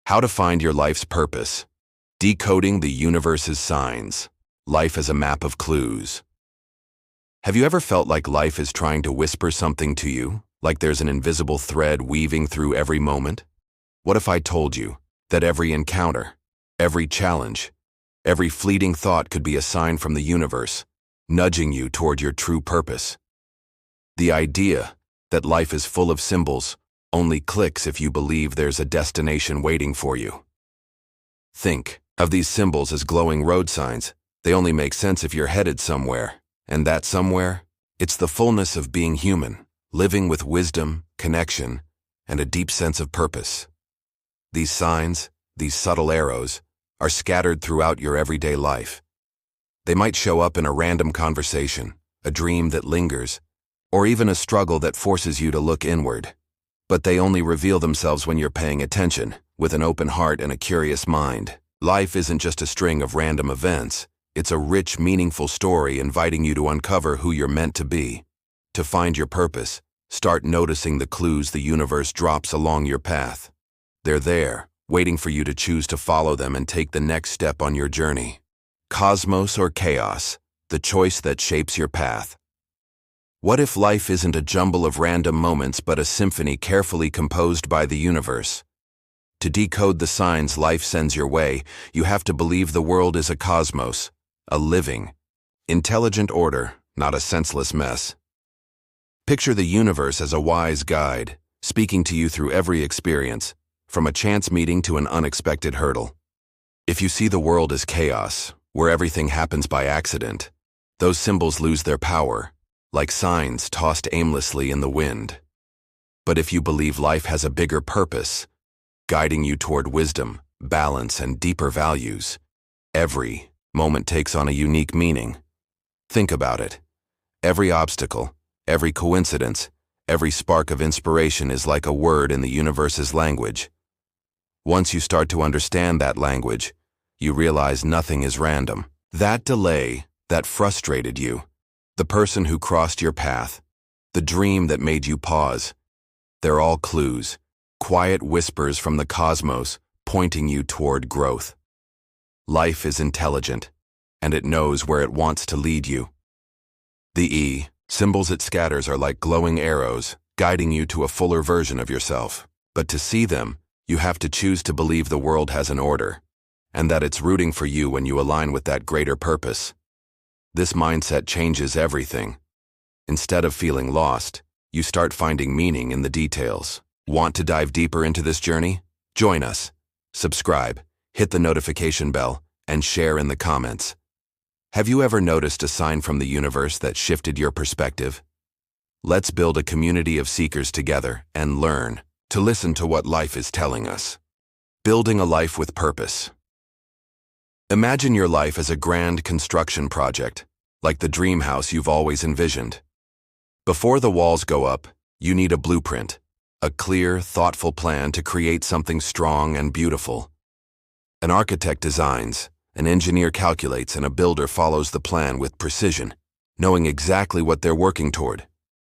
How to find your life's purpose. Decoding the universe's signs. Life as a map of clues. Have you ever felt like life is trying to whisper something to you, like there's an invisible thread weaving through every moment? What if I told you that every encounter, every challenge, every fleeting thought could be a sign from the universe, nudging you toward your true purpose? The idea that life is full of symbols only clicks if you believe there's a destination waiting for you. Think of these symbols as glowing road signs. They only make sense if you're headed somewhere, and that somewhere, it's the fullness of being human, living with wisdom, connection, and a deep sense of purpose. These signs, these subtle arrows, are scattered throughout your everyday life. They might show up in a random conversation, a dream that lingers, or even a struggle that forces you to look inward. But they only reveal themselves when you're paying attention, with an open heart and a curious mind. Life isn't just a string of random events. It's a rich, meaningful story inviting you to uncover who you're meant to be. To find your purpose, start noticing the clues the universe drops along your path. They're there, waiting for you to choose to follow them and take the next step on your journey. Cosmos or chaos, the choice that shapes your path. What if life isn't a jumble of random moments but a symphony carefully composed by the universe? To decode the signs life sends your way, you have to believe the world is a cosmos, a living, intelligent order, not a senseless mess. Picture the universe as a wise guide, speaking to you through every experience, from a chance meeting to an unexpected hurdle. If you see the world as chaos, where everything happens by accident, those symbols lose their power, like signs tossed aimlessly in the wind. But if you believe life has a bigger purpose, guiding you toward wisdom, balance, and deeper values, every moment takes on a unique meaning. Think about it. Every obstacle, every coincidence, every spark of inspiration is like a word in the universe's language. Once you start to understand that language, you realize nothing is random. That delay that frustrated you, the person who crossed your path, the dream that made you pause, they're all clues, quiet whispers from the cosmos pointing you toward growth. Life is intelligent, and it knows where it wants to lead you. The E, symbols it scatters, are like glowing arrows, guiding you to a fuller version of yourself. But to see them, you have to choose to believe the world has an order, and that it's rooting for you when you align with that greater purpose. This mindset changes everything. Instead of feeling lost, you start finding meaning in the details. Want to dive deeper into this journey? Join us. Subscribe, hit the notification bell, and share in the comments. Have you ever noticed a sign from the universe that shifted your perspective? Let's build a community of seekers together and learn to listen to what life is telling us. Building a life with purpose. Imagine your life as a grand construction project, like the dream house you've always envisioned. Before the walls go up, you need a blueprint, a clear, thoughtful plan to create something strong and beautiful. An architect designs, an engineer calculates, and a builder follows the plan with precision, knowing exactly what they're working toward.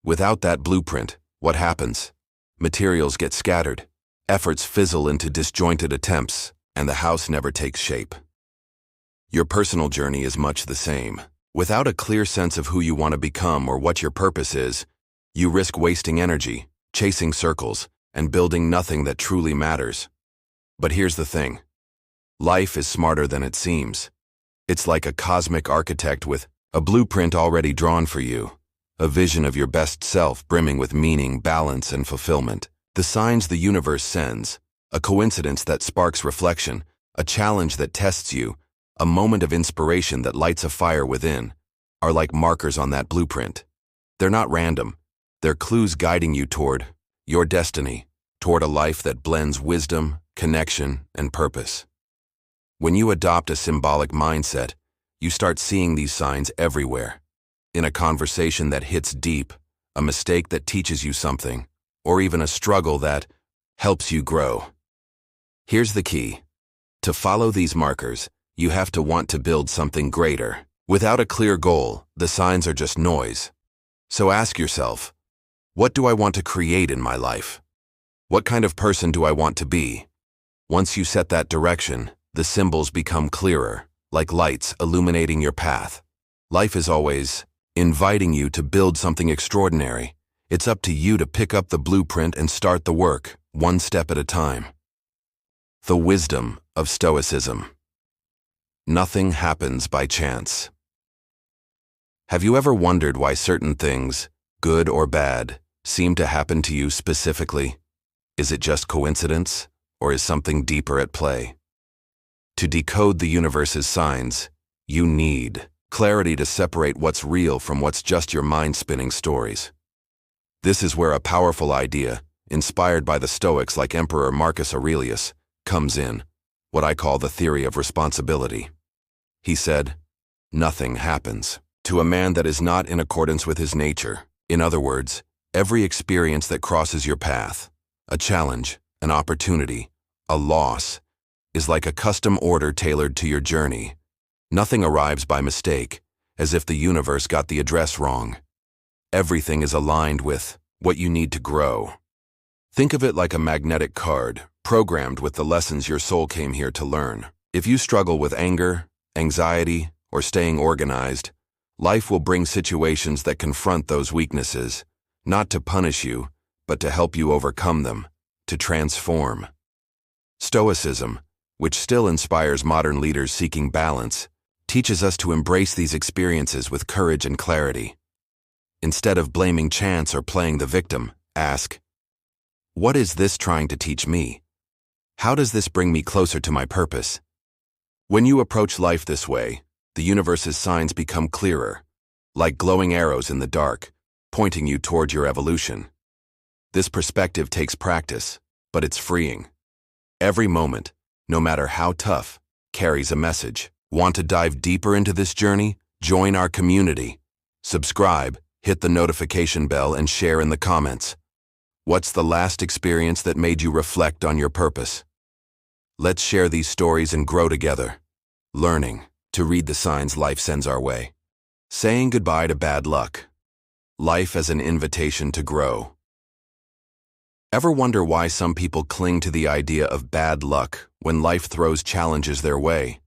Without that blueprint, what happens? Materials get scattered, efforts fizzle into disjointed attempts, and the house never takes shape. Your personal journey is much the same. Without a clear sense of who you want to become or what your purpose is, you risk wasting energy, chasing circles, and building nothing that truly matters. But here's the thing. Life is smarter than it seems. It's like a cosmic architect with a blueprint already drawn for you, a vision of your best self brimming with meaning, balance, and fulfillment. The signs the universe sends, a coincidence that sparks reflection, a challenge that tests you, a moment of inspiration that lights a fire within, are like markers on that blueprint. They're not random. They're clues guiding you toward your destiny, toward a life that blends wisdom, connection, and purpose. When you adopt a symbolic mindset, you start seeing these signs everywhere. In a conversation that hits deep, a mistake that teaches you something, or even a struggle that helps you grow. Here's the key. To follow these markers, you have to want to build something greater. Without a clear goal, the signs are just noise. So ask yourself, what do I want to create in my life? What kind of person do I want to be? Once you set that direction, the symbols become clearer, like lights illuminating your path. Life is always inviting you to build something extraordinary. It's up to you to pick up the blueprint and start the work, one step at a time. The wisdom of Stoicism. Nothing happens by chance. Have you ever wondered why certain things, good or bad, seem to happen to you specifically? Is it just coincidence, or is something deeper at play? To decode the universe's signs, you need clarity to separate what's real from what's just your mind-spinning stories. This is where a powerful idea, inspired by the Stoics like Emperor Marcus Aurelius, comes in, what I call the theory of responsibility. He said, "Nothing happens to a man that is not in accordance with his nature." In other words, every experience that crosses your path, a challenge, an opportunity, a loss, is like a custom order tailored to your journey. Nothing arrives by mistake, as if the universe got the address wrong. Everything is aligned with what you need to grow. Think of it like a magnetic card, programmed with the lessons your soul came here to learn. If you struggle with anger, anxiety, or staying organized, life will bring situations that confront those weaknesses, not to punish you, but to help you overcome them, to transform. Stoicism, which still inspires modern leaders seeking balance, teaches us to embrace these experiences with courage and clarity. Instead of blaming chance or playing the victim, ask, "What is this trying to teach me? How does this bring me closer to my purpose?" When you approach life this way, the universe's signs become clearer, like glowing arrows in the dark, pointing you toward your evolution. This perspective takes practice, but it's freeing. Every moment, no matter how tough, carries a message. Want to dive deeper into this journey? Join our community. Subscribe, hit the notification bell, and share in the comments. What's the last experience that made you reflect on your purpose? Let's share these stories and grow together. Learning to read the signs life sends our way. Saying goodbye to bad luck. Life as an invitation to grow. Ever wonder why some people cling to the idea of bad luck when life throws challenges their way?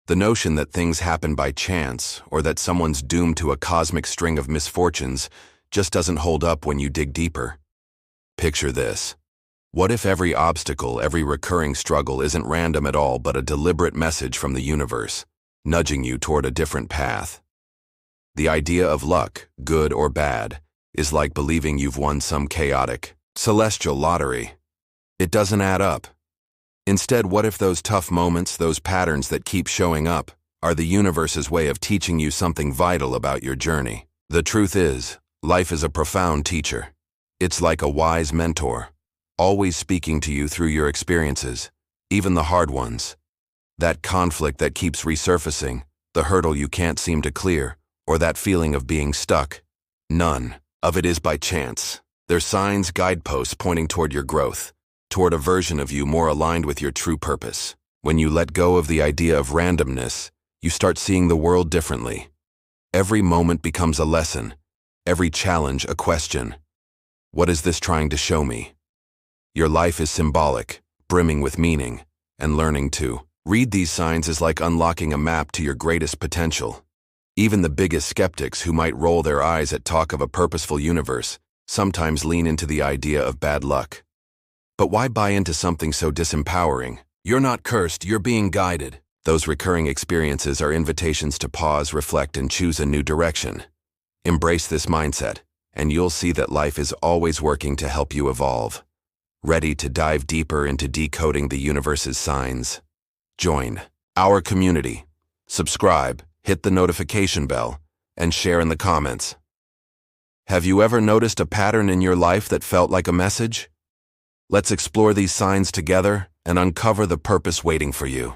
The notion that things happen by chance or that someone's doomed to a cosmic string of misfortunes just doesn't hold up when you dig deeper. Picture this. What if every obstacle, every recurring struggle isn't random at all but a deliberate message from the universe, nudging you toward a different path? The idea of luck, good or bad, is like believing you've won some chaotic, celestial lottery. It doesn't add up. Instead, what if those tough moments, those patterns that keep showing up, are the universe's way of teaching you something vital about your journey? The truth is, life is a profound teacher. It's like a wise mentor, always speaking to you through your experiences, even the hard ones. That conflict that keeps resurfacing, the hurdle you can't seem to clear, or that feeling of being stuck. None of it is by chance. They're signs, guideposts pointing toward your growth, toward a version of you more aligned with your true purpose. When you let go of the idea of randomness, you start seeing the world differently. Every moment becomes a lesson, every challenge a question. What is this trying to show me? Your life is symbolic, brimming with meaning, and learning to read these signs is like unlocking a map to your greatest potential. Even the biggest skeptics who might roll their eyes at talk of a purposeful universe sometimes lean into the idea of bad luck. But why buy into something so disempowering? You're not cursed, you're being guided. Those recurring experiences are invitations to pause, reflect, and choose a new direction. Embrace this mindset, and you'll see that life is always working to help you evolve. Ready to dive deeper into decoding the universe's signs? Join our community. Subscribe, hit the notification bell, and share in the comments. Have you ever noticed a pattern in your life that felt like a message? Let's explore these signs together and uncover the purpose waiting for you.